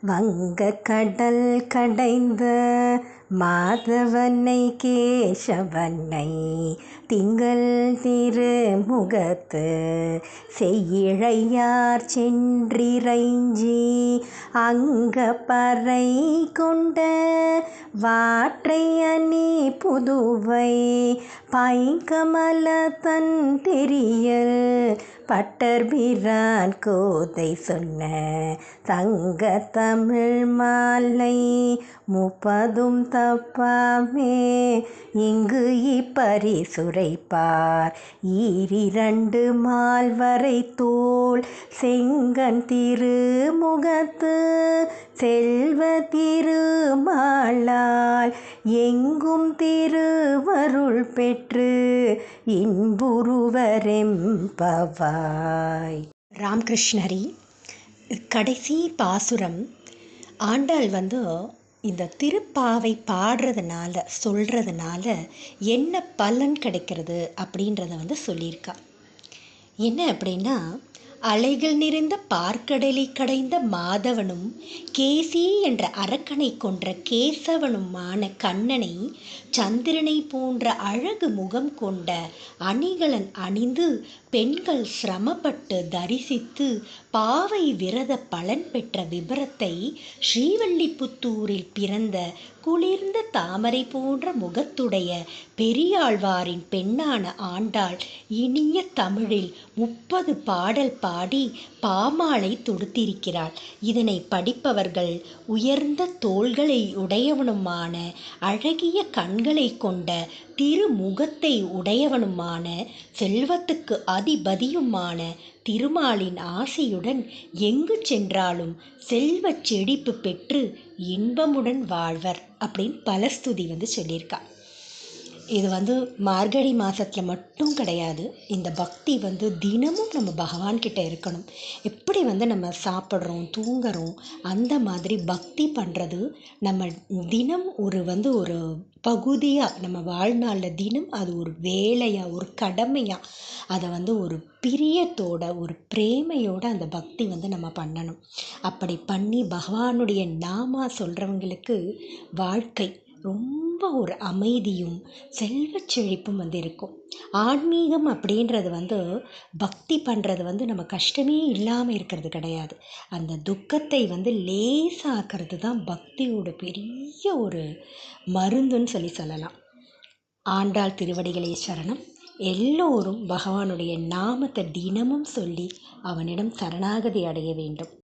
வங்கக் கடல் கடைந்த மாதவனை கேசவனை திங்கள் திருமுகத்து செய்யிழையார் சென்றிறைஞ்சி அங்கப்பறை கொண்ட வாற்றை அணி புதுவை பைங்கமலத்தன் தெரியல் பட்டர்பிரான் கோதை சொன்ன தங்கத் தமிழ் மாலை 30 தப்பாமே இங்கு இப்பரிசுரைப்பார். 2 மால்வரை தோள் செங்கண் திருமுகத்து செல்வ திருமாலால் எங்கும் திருவருள் பெற்று இன்புறுவரெம்பவாய். ராமகிருஷ்ணரி. கடைசி பாசுரம் ஆண்டாள் இந்த திருப்பாவை பாடுறதுனால சொல்கிறதுனால என்ன பலன் கிடைக்கிறது அப்படின்றத சொல்லியிருக்கா. என்ன அப்படின்னா, அலைகள் நிறைந்த பார்க்கடலை கடைந்த மாதவனும் கேசி என்ற அரக்கனை கொன்ற கேசவனுமான கண்ணனை சந்திரனை போன்ற அழகு முகம் கொண்ட அணிகலன் அணிந்து பெண்கள் சிரமப்பட்டு தரிசித்து பாவை விரத பலன் பெற்ற விபரத்தை ஸ்ரீவல்லிபுத்தூரில் பிறந்த குளிர்ந்த தாமரை போன்ற முகத்துடைய பெரியாழ்வாரின் பெண்ணான ஆண்டாள் இனிய தமிழில் 30 பாடல் பாடி பாமாலை தொடுத்திருக்கிறாள். இதனை படிப்பவர்கள் உயர்ந்த தோள்களை உடையவனுமான அழகிய கண்களை கொண்ட திருமுகத்தை உடையவனுமான செல்வத்துக்கு அதிபதியுமான திருமாலின் ஆசையுடன் எங்கு சென்றாலும் செல்வச் செழிப்பு பெற்று இன்பமுடன் வாழ்வர் அப்படின்னு பலஸ்துதி சொல்லியிருக்கா. இது மார்கழி மாதத்தில் மட்டும் கிடையாது. இந்த பக்தி தினமும் நம்ம பகவான்கிட்ட இருக்கணும். எப்படி நம்ம சாப்பிட்றோம் தூங்குறோம் அந்த மாதிரி பக்தி பண்ணுறது நம்ம தினம் ஒரு பகுதியாக நம்ம வாழ்நாளில் தினம் அது ஒரு வேலையாக ஒரு கடமையாக அதை ஒரு பிரியத்தோட ஒரு பிரேமையோடு அந்த பக்தி நம்ம பண்ணணும். அப்படி பண்ணி பகவானுடைய நாமா சொல்கிறவங்களுக்கு வாழ்க்கை ரொம்ப ஒரு அமைதியும் செல்வச் செழிப்பும் இருக்கும். ஆன்மீகம் அப்படின்றது பக்தி பண்ணுறது நம்ம கஷ்டமே இல்லாமல் இருக்கிறது கிடையாது. அந்த துக்கத்தை லேசாக்கிறது தான் பக்தியோட பெரிய ஒரு மருந்துன்னு சொல்லலாம். ஆண்டாள் திருவடிகளே சரணம். எல்லோரும் பகவானுடைய நாமத்தை தினமும் சொல்லி அவனிடம் சரணாகதி அடைய வேண்டும்.